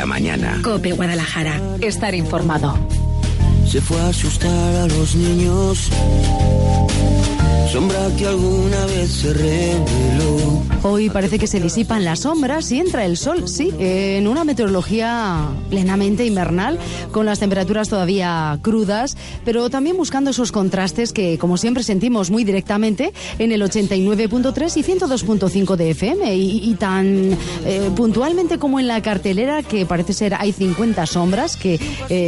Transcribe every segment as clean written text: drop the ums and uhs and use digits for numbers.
mañana. COPE Guadalajara. Estar informado. Se fue a asustar a los niños. Sombra que alguna vez se reveló. Hoy parece que se disipan las sombras y entra el sol, sí, en una meteorología plenamente invernal, con las temperaturas todavía crudas, pero también buscando esos contrastes que, como siempre, sentimos muy directamente en el 89.3 y 102.5 de FM, y tan puntualmente como en la cartelera, que parece ser hay 50 sombras que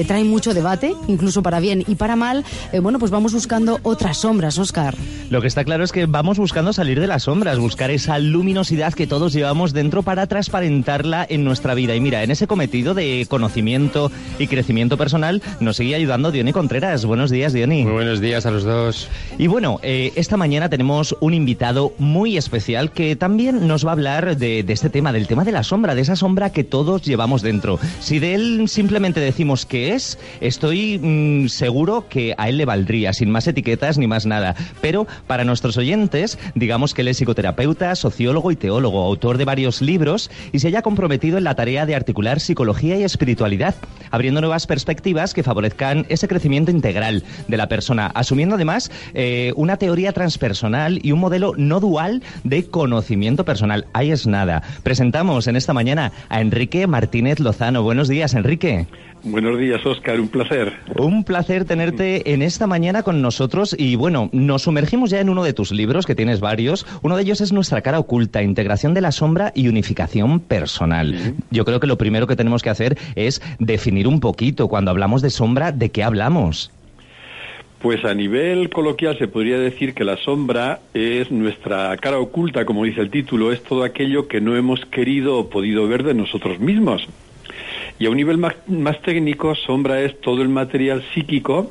traen mucho debate, incluso para bien y para mal. Bueno, pues vamos buscando otras sombras, Óscar. Lo que está claro es que vamos buscando salir de las sombras, buscar esa luminosidad que todos llevamos dentro para transparentarla en nuestra vida. Y mira, en ese cometido de conocimiento y crecimiento personal nos sigue ayudando Diony Contreras. Buenos días, Diony. Muy buenos días a los dos. Y bueno, esta mañana tenemos un invitado muy especial que también nos va a hablar de este tema, del tema de la sombra, de esa sombra que todos llevamos dentro. Si de él simplemente decimos qué es, estoy seguro que a él le valdría, sin más etiquetas ni más nada. Pero para nuestros oyentes, digamos que él es psicoterapeuta, sociólogo y teólogo, autor de varios libros, y se haya comprometido en la tarea de articular psicología y espiritualidad, abriendo nuevas perspectivas que favorezcan ese crecimiento integral de la persona, asumiendo además una teoría transpersonal y un modelo no dual de conocimiento personal. Ahí es nada. Presentamos en esta mañana a Enrique Martínez Lozano. Buenos días, Enrique. Buenos días, Óscar, un placer. Un placer tenerte en esta mañana con nosotros y bueno, nos sumergimos ya en uno de tus libros, que tienes varios. Uno de ellos es Nuestra cara oculta, integración de la sombra y unificación personal. Yo creo que lo primero que tenemos que hacer es definir un poquito, cuando hablamos de sombra, ¿de qué hablamos? Pues a nivel coloquial se podría decir que la sombra es nuestra cara oculta, como dice el título, es todo aquello que no hemos querido o podido ver de nosotros mismos. Y a un nivel más técnico, sombra es todo el material psíquico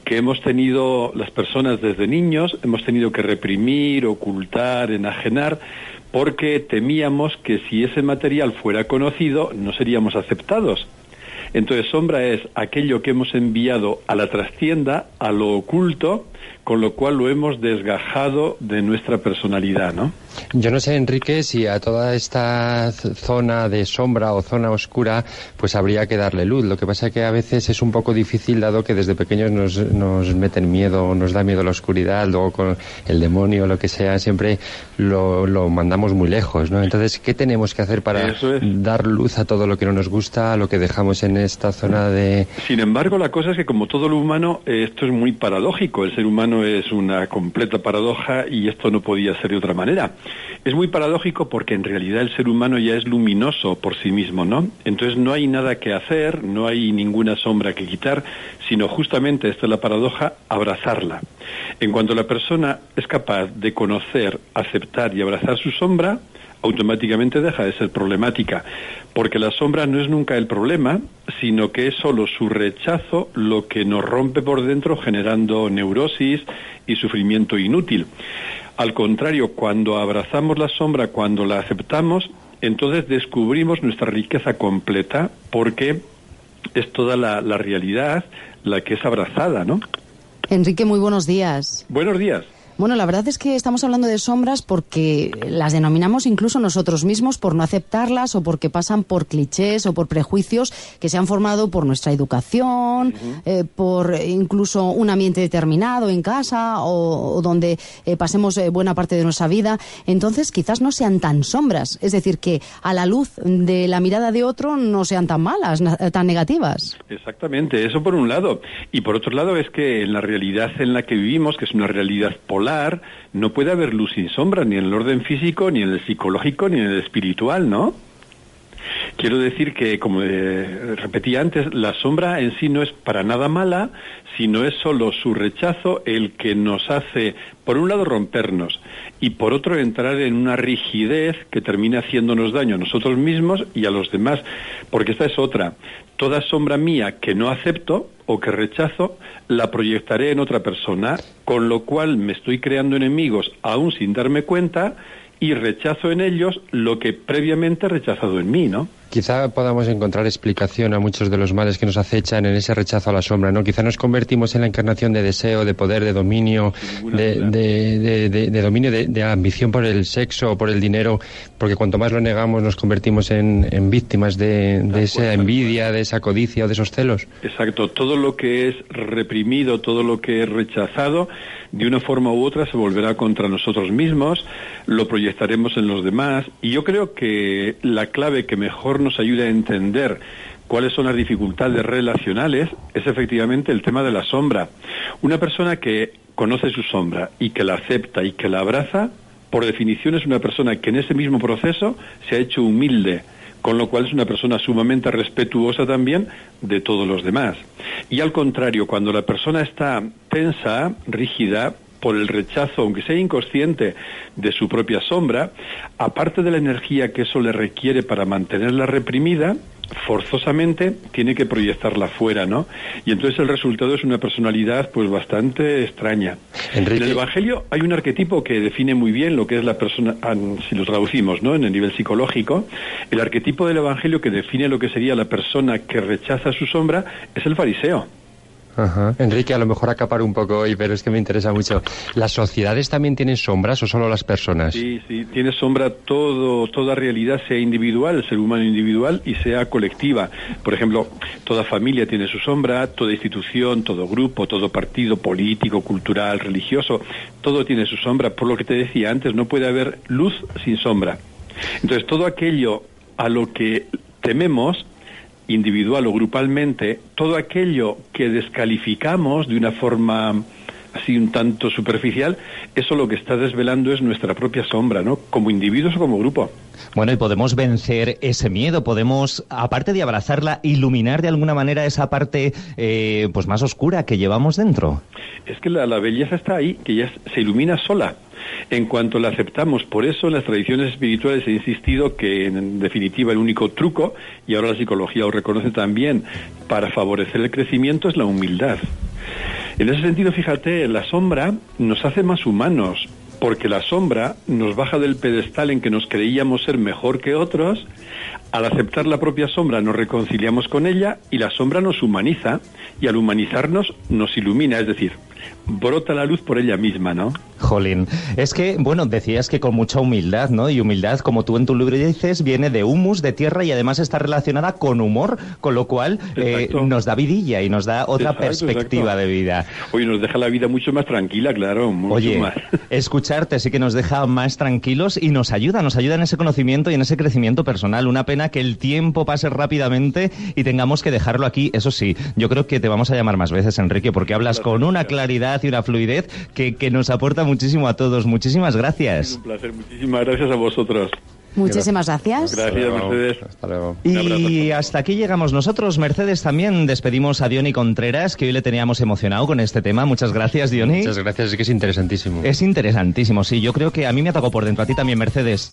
que hemos tenido las personas desde niños, hemos tenido que reprimir, ocultar, enajenar, porque temíamos que si ese material fuera conocido no seríamos aceptados. Entonces, sombra es aquello que hemos enviado a la trastienda, a lo oculto, con lo cual lo hemos desgajado de nuestra personalidad, ¿no? Yo no sé, Enrique, si a toda esta zona de sombra o zona oscura, pues habría que darle luz. Lo que pasa es que a veces es un poco difícil, dado que desde pequeños nos meten miedo, nos da miedo la oscuridad, luego con el demonio, lo que sea, siempre lo mandamos muy lejos, ¿no? Entonces, ¿qué tenemos que hacer para dar luz a todo lo que no nos gusta, a lo que dejamos en esta zona de...? Sin embargo, la cosa es que, como todo lo humano, esto es muy paradójico. El ser humano es una completa paradoja y esto no podía ser de otra manera. Es muy paradójico porque en realidad el ser humano ya es luminoso por sí mismo, ¿no? Entonces no hay nada que hacer, no hay ninguna sombra que quitar, sino justamente, esta es la paradoja, abrazarla. En cuanto la persona es capaz de conocer, aceptar y abrazar su sombra, automáticamente deja de ser problemática, porque la sombra no es nunca el problema, sino que es solo su rechazo lo que nos rompe por dentro, generando neurosis y sufrimiento inútil. Al contrario, cuando abrazamos la sombra, cuando la aceptamos, entonces descubrimos nuestra riqueza completa, porque es toda la realidad la que es abrazada, ¿no? Enrique, muy buenos días. Buenos días. Bueno, la verdad es que estamos hablando de sombras porque las denominamos incluso nosotros mismos por no aceptarlas, o porque pasan por clichés o por prejuicios que se han formado por nuestra educación, por incluso un ambiente determinado en casa o donde pasemos buena parte de nuestra vida. Entonces quizás no sean tan sombras, es decir, que a la luz de la mirada de otro no sean tan malas, tan negativas. Exactamente, eso por un lado. Y por otro lado es que en la realidad en la que vivimos, que es una realidad polar, no puede haber luz sin sombra, ni en el orden físico, ni en el psicológico, ni en el espiritual, ¿no? Quiero decir que, como repetí antes, la sombra en sí no es para nada mala, sino es solo su rechazo el que nos hace, por un lado, rompernos, y por otro, entrar en una rigidez que termina haciéndonos daño a nosotros mismos y a los demás, porque esta es otra. Toda sombra mía que no acepto o que rechazo, la proyectaré en otra persona, con lo cual me estoy creando enemigos aún sin darme cuenta, y rechazo en ellos lo que previamente he rechazado en mí, ¿no? quizá podamos encontrar explicación a muchos de los males que nos acechan en ese rechazo a la sombra, ¿no? Quizá nos convertimos en la encarnación de deseo, de poder, de dominio, de dominio, de ambición por el sexo o por el dinero, porque cuanto más lo negamos nos convertimos en víctimas de esa envidia, de esa codicia o de esos celos. Exacto, todo lo que es reprimido, todo lo que es rechazado, de una forma u otra se volverá contra nosotros mismos, lo proyectaremos en los demás, y yo creo que la clave que mejor nos ayuda a entender cuáles son las dificultades relacionales es efectivamente el tema de la sombra. Una persona que conoce su sombra y que la acepta y que la abraza, por definición es una persona que en ese mismo proceso se ha hecho humilde, con lo cual es una persona sumamente respetuosa también de todos los demás. Y al contrario, cuando la persona está tensa, rígida, por el rechazo, aunque sea inconsciente, de su propia sombra, aparte de la energía que eso le requiere para mantenerla reprimida, forzosamente tiene que proyectarla fuera, ¿no? Y entonces el resultado es una personalidad pues bastante extraña. Enrique. En el Evangelio hay un arquetipo que define muy bien lo que es la persona, si lo traducimos, ¿no?, en el nivel psicológico, el arquetipo del Evangelio que define lo que sería la persona que rechaza su sombra es el fariseo. Ajá. Enrique, a lo mejor acaparo un poco hoy, pero es que me interesa mucho. ¿Las sociedades también tienen sombras o solo las personas? Sí, tiene sombra toda realidad, sea individual, el ser humano individual, y sea colectiva. Por ejemplo, toda familia tiene su sombra, toda institución, todo grupo, todo partido político, cultural, religioso, todo tiene su sombra. Por lo que te decía antes, no puede haber luz sin sombra. Entonces, todo aquello a lo que tememos, individual o grupalmente, todo aquello que descalificamos de una forma así un tanto superficial, eso lo que está desvelando es nuestra propia sombra, ¿no?, como individuos o como grupo. Bueno, y podemos vencer ese miedo, podemos, aparte de abrazarla, iluminar de alguna manera esa parte pues más oscura que llevamos dentro. Es que la belleza está ahí, que ya se ilumina sola en cuanto la aceptamos. Por eso en las tradiciones espirituales he insistido que en definitiva el único truco, y ahora la psicología lo reconoce también, para favorecer el crecimiento es la humildad. En ese sentido, fíjate, la sombra nos hace más humanos, porque la sombra nos baja del pedestal en que nos creíamos ser mejor que otros. Al aceptar la propia sombra nos reconciliamos con ella, y la sombra nos humaniza, y al humanizarnos nos ilumina, es decir, brota la luz por ella misma, ¿no? Jolín, es que, bueno, decías que con mucha humildad, ¿no? Y humildad, como tú en tu libro dices, viene de humus, de tierra, y además está relacionada con humor, con lo cual nos da vidilla y nos da otra perspectiva de vida. Oye, nos deja la vida mucho más tranquila, claro, mucho más. Escucharte sí que nos deja más tranquilos y nos ayuda en ese conocimiento y en ese crecimiento personal. Una pena que el tiempo pase rápidamente y tengamos que dejarlo aquí. Eso sí, yo creo que te vamos a llamar más veces, Enrique, porque hablas con una claridad y una fluidez que nos aporta muchísimo a todos. Muchísimas gracias. Es un placer, muchísimas gracias a vosotros. Muchísimas gracias. Gracias, Mercedes. Hasta luego. Y hasta aquí llegamos nosotros. Mercedes, también despedimos a Diony Contreras, que hoy le teníamos emocionado con este tema. Muchas gracias, Diony. Muchas gracias, es que es interesantísimo. Es interesantísimo, sí. Yo creo que a mí me atacó por dentro, a ti también, Mercedes.